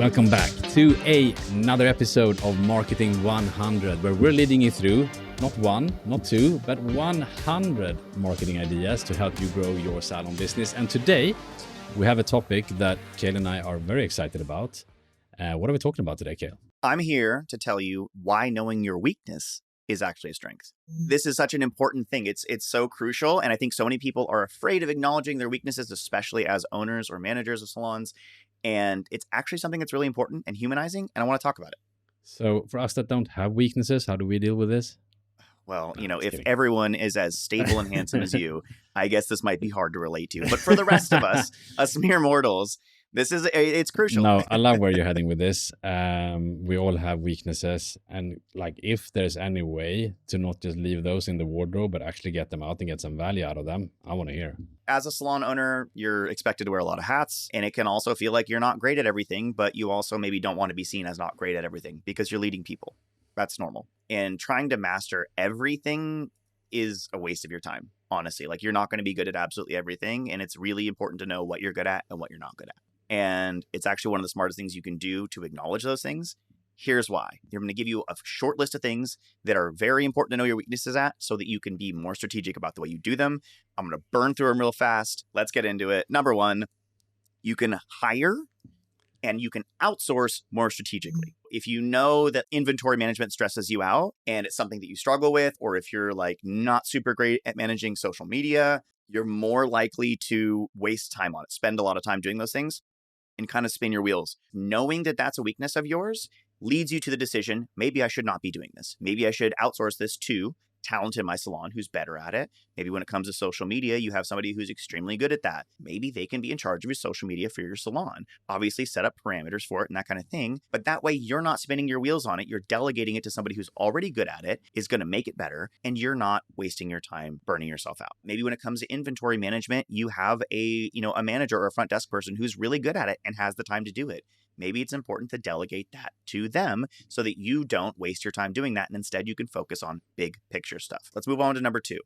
Welcome back to another episode of Marketing 100, where we're leading you through not one, not two, but 100 marketing ideas to help you grow your salon business. And today we have a topic that Kayle and I are very excited about. What are we talking about today, Kayle? I'm here to tell you why knowing your weakness is actually a strength. This is such an important thing. It's so crucial. And I think so many people are afraid of acknowledging their weaknesses, especially as owners or managers of salons. And it's actually something that's really important and humanizing. And I want to talk about it. So for us that don't have weaknesses, how do we deal with this? Well, if everyone is as stable and handsome as you, I guess this might be hard to relate to. But for the rest of us mere mortals, it's crucial. No, I love where you're heading with this. We all have weaknesses. And if there's any way to not just leave those in the wardrobe, but actually get them out and get some value out of them, I want to hear. As a salon owner, you're expected to wear a lot of hats, and it can also feel like you're not great at everything, but you also maybe don't want to be seen as not great at everything because you're leading people. That's normal. And trying to master everything is a waste of your time, honestly. You're not going to be good at absolutely everything, and it's really important to know what you're good at and what you're not good at. And it's actually one of the smartest things you can do to acknowledge those things. Here's why. I'm going to give you a short list of things that are very important to know your weaknesses at so that you can be more strategic about the way you do them. I'm going to burn through them real fast. Let's get into it. Number one, you can hire and you can outsource more strategically. If you know that inventory management stresses you out and it's something that you struggle with, or if you're not super great at managing social media, you're more likely to waste time on it, spend a lot of time doing those things and kind of spin your wheels. Knowing that that's a weakness of yours leads you to the decision, maybe I should not be doing this. Maybe I should outsource this to talent in my salon who's better at it. Maybe when it comes to social media, you have somebody who's extremely good at that. Maybe they can be in charge of your social media for your salon. Obviously, set up parameters for it and that kind of thing. But that way, you're not spinning your wheels on it. You're delegating it to somebody who's already good at it, is going to make it better, and you're not wasting your time burning yourself out. Maybe when it comes to inventory management, you have a manager or a front desk person who's really good at it and has the time to do it. Maybe it's important to delegate that to them so that you don't waste your time doing that. And instead, you can focus on big picture stuff. Let's move on to number two.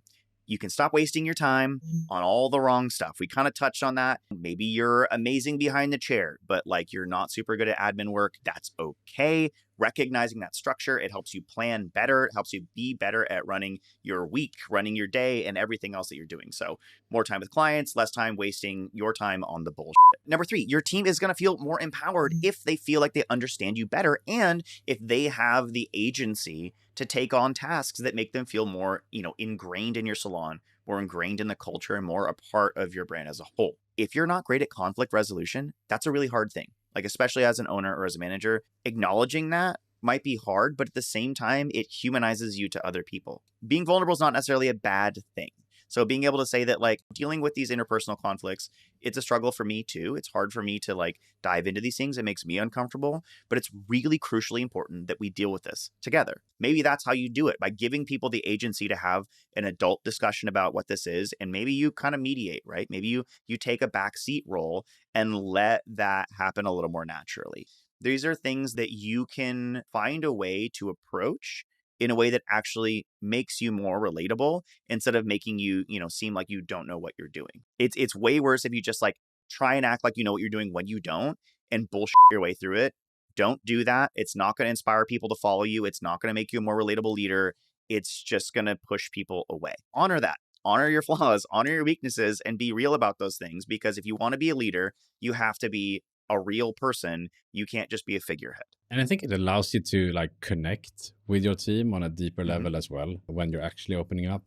You can stop wasting your time on all the wrong stuff. We kind of touched on that. Maybe you're amazing behind the chair, but you're not super good at admin work. That's okay. Recognizing that structure, it helps you plan better. It helps you be better at running your week, running your day, and everything else that you're doing. So more time with clients, less time wasting your time on the bullshit. Number three, your team is going to feel more empowered if they feel like they understand you better and if they have the agency to take on tasks that make them feel more, ingrained in your salon, more ingrained in the culture, and more a part of your brand as a whole. If you're not great at conflict resolution, that's a really hard thing. Especially as an owner or as a manager, acknowledging that might be hard, but at the same time, it humanizes you to other people. Being vulnerable is not necessarily a bad thing. So being able to say that dealing with these interpersonal conflicts, it's a struggle for me too. It's hard for me to dive into these things. It makes me uncomfortable, but it's really crucially important that we deal with this together. Maybe that's how you do it, by giving people the agency to have an adult discussion about what this is. And maybe you kind of mediate, right? Maybe you take a backseat role and let that happen a little more naturally. These are things that you can find a way to approach in a way that actually makes you more relatable instead of making you, seem like you don't know what you're doing. It's way worse if you just try and act like you know what you're doing when you don't and bullshit your way through it. Don't do that. It's not going to inspire people to follow you. It's not going to make you a more relatable leader. It's just going to push people away. Honor that. Honor your flaws, honor your weaknesses, and be real about those things. Because if you want to be a leader, you have to be a real person. You can't just be a figurehead. And I think it allows you to connect with your team on a deeper level as well when you're actually opening up.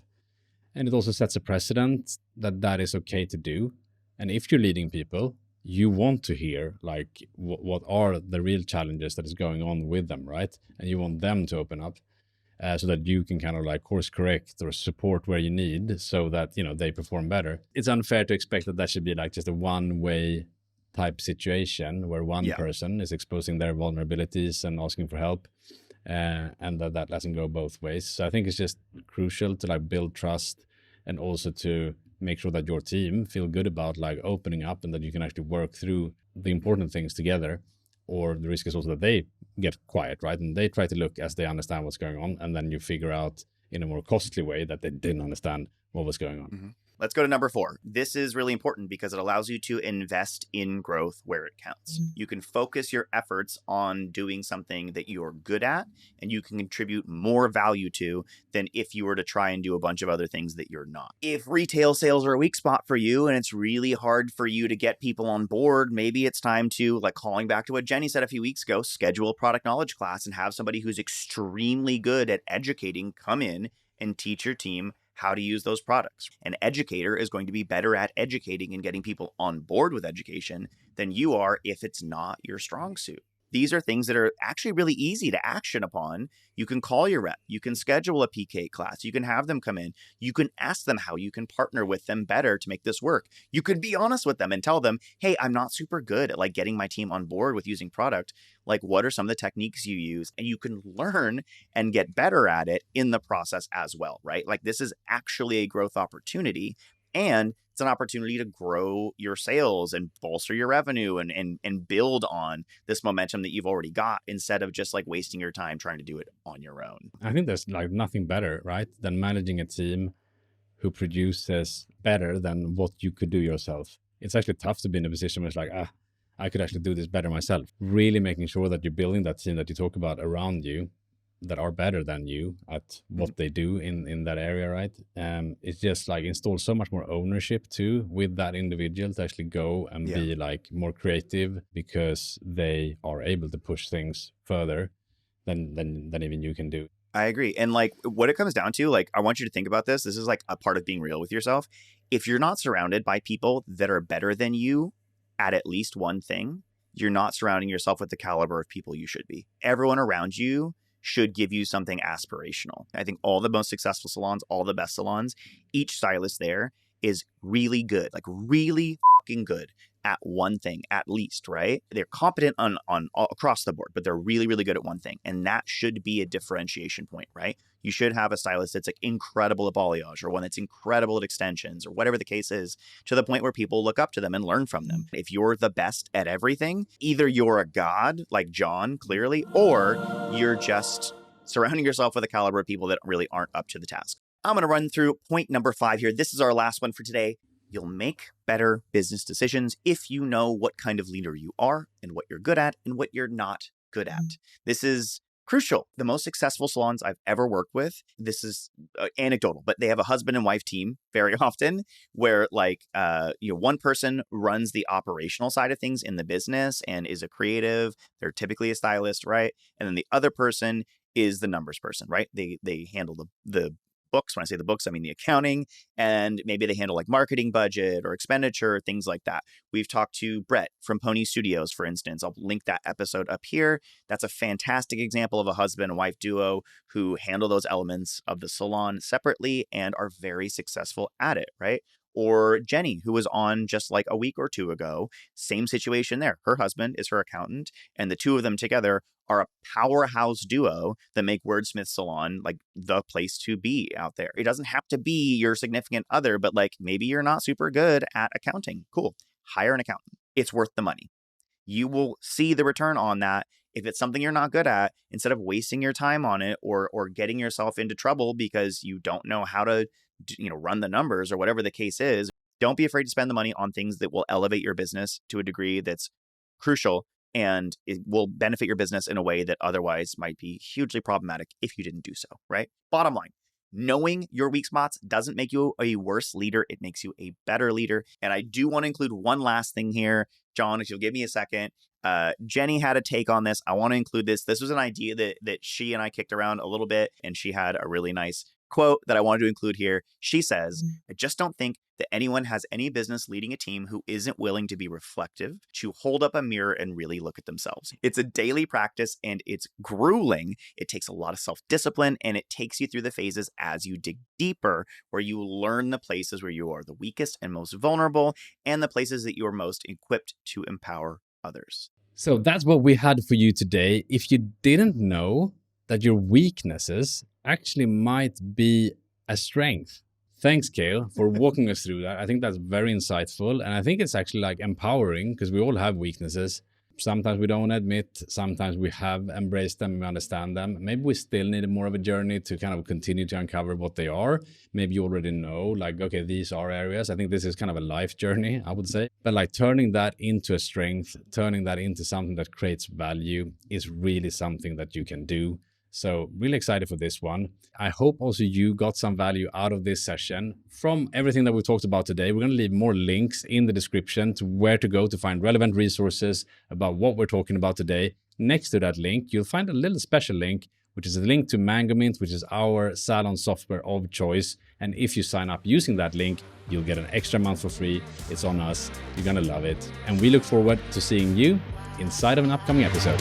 And it also sets a precedent that is okay to do. And if you're leading people, you want to hear what are the real challenges that is going on with them, right? And you want them to open up so that you can kind of course correct or support where you need so that, they perform better. It's unfair to expect that should be just a one-way type situation where one person is exposing their vulnerabilities and asking for help and that doesn't go both ways. So I think it's just crucial to build trust and also to make sure that your team feel good about opening up and that you can actually work through the important things together. Or the risk is also that they get quiet, right? And they try to look as they understand what's going on, and then you figure out in a more costly way that they didn't understand what was going on. Let's go to number 4. This is really important because it allows you to invest in growth where it counts. You can focus your efforts on doing something that you're good at and you can contribute more value to than if you were to try and do a bunch of other things that you're not. If retail sales are a weak spot for you and it's really hard for you to get people on board, maybe it's time to, like calling back to what Jenny said a few weeks ago, schedule a product knowledge class and have somebody who's extremely good at educating come in and teach your team how to use those products. An educator is going to be better at educating and getting people on board with education than you are if it's not your strong suit. These are things that are actually really easy to action upon. You can call your rep. You can schedule a PK class. You can have them come in. You can ask them how you can partner with them better to make this work. You could be honest with them and tell them, hey, I'm not super good at like getting my team on board with using product. Like, what are some of the techniques you use? And you can learn and get better at it in the process as well, right? Like, this is actually a growth opportunity. And it's an opportunity to grow your sales and bolster your revenue and build on this momentum that you've already got instead of just like wasting your time trying to do it on your own. I think there's like nothing better, right, than managing a team who produces better than what you could do yourself. It's actually tough to be in a position where it's like, I could actually do this better myself. Really making sure that you're building that team that you talk about around you that are better than you at what they do in that area, right? It's just like install so much more ownership too with that individual to actually go and be like more creative because they are able to push things further than even you can do. I agree. And like what it comes down to, like, I want you to think about this. This is like a part of being real with yourself. If you're not surrounded by people that are better than you at least one thing, you're not surrounding yourself with the caliber of people you should be. Everyone around you should give you something aspirational. I think all the most successful salons, all the best salons, each stylist there is really good, like really fucking good at one thing at least, right? They're competent on across the board, but they're really, really good at one thing. And that should be a differentiation point, right? You should have a stylist that's like incredible at balayage or one that's incredible at extensions or whatever the case is, to the point where people look up to them and learn from them. If you're the best at everything, either you're a god like John, clearly, or you're just surrounding yourself with a caliber of people that really aren't up to the task. I'm going to run through point number 5 here. This is our last one for today. You'll make better business decisions if you know what kind of leader you are and what you're good at and what you're not good at. This is crucial. The most successful salons I've ever worked with, this is anecdotal, but they have a husband and wife team very often where like, one person runs the operational side of things in the business and is a creative. They're typically a stylist, right? And then the other person is the numbers person, right? They handle the books. When I say the books, I mean the accounting, and maybe they handle like marketing budget or expenditure, things like that. We've talked to Brett from Pony Studios, for instance. I'll link that episode up here. That's a fantastic example of a husband and wife duo who handle those elements of the salon separately and are very successful at it, right? Or Jenny, who was on just like a week or two ago, same situation there. Her husband is her accountant, and the two of them together are a powerhouse duo that make Wordsmith Salon like the place to be out there. It doesn't have to be your significant other, but like maybe you're not super good at accounting. Cool. Hire an accountant. It's worth the money. You will see the return on that. If it's something you're not good at, instead of wasting your time on it or getting yourself into trouble because you don't know how to run the numbers or whatever the case is, don't be afraid to spend the money on things that will elevate your business to a degree that's crucial and it will benefit your business in a way that otherwise might be hugely problematic if you didn't do so, right? Bottom line, knowing your weak spots doesn't make you a worse leader. It makes you a better leader. And I do want to include one last thing here. John, if you'll give me a second. Jenny had a take on this. I want to include this. This was an idea that she and I kicked around a little bit, and she had a really nice quote that I wanted to include here. She says, I just don't think that anyone has any business leading a team who isn't willing to be reflective, to hold up a mirror and really look at themselves. It's a daily practice and it's grueling. It takes a lot of self-discipline and it takes you through the phases as you dig deeper, where you learn the places where you are the weakest and most vulnerable and the places that you are most equipped to empower others. So that's what we had for you today. If you didn't know that your weaknesses actually might be a strength. Thanks, Kayle, for walking us through that. I think that's very insightful. And I think it's actually like empowering because we all have weaknesses sometimes we don't want to admit, sometimes we have embraced them, we understand them. Maybe we still need more of a journey to kind of continue to uncover what they are. Maybe you already know, like, okay, these are areas. I think this is kind of a life journey, I would say. But like turning that into a strength, turning that into something that creates value is really something that you can do. So really excited for this one. I hope also you got some value out of this session. From everything that we talked about today, we're going to leave more links in the description to where to go to find relevant resources about what we're talking about today. Next to that link, you'll find a little special link, which is a link to Mangomint, which is our Salon software of choice. And if you sign up using that link, you'll get an extra month for free. It's on us. You're going to love it. And we look forward to seeing you inside of an upcoming episode.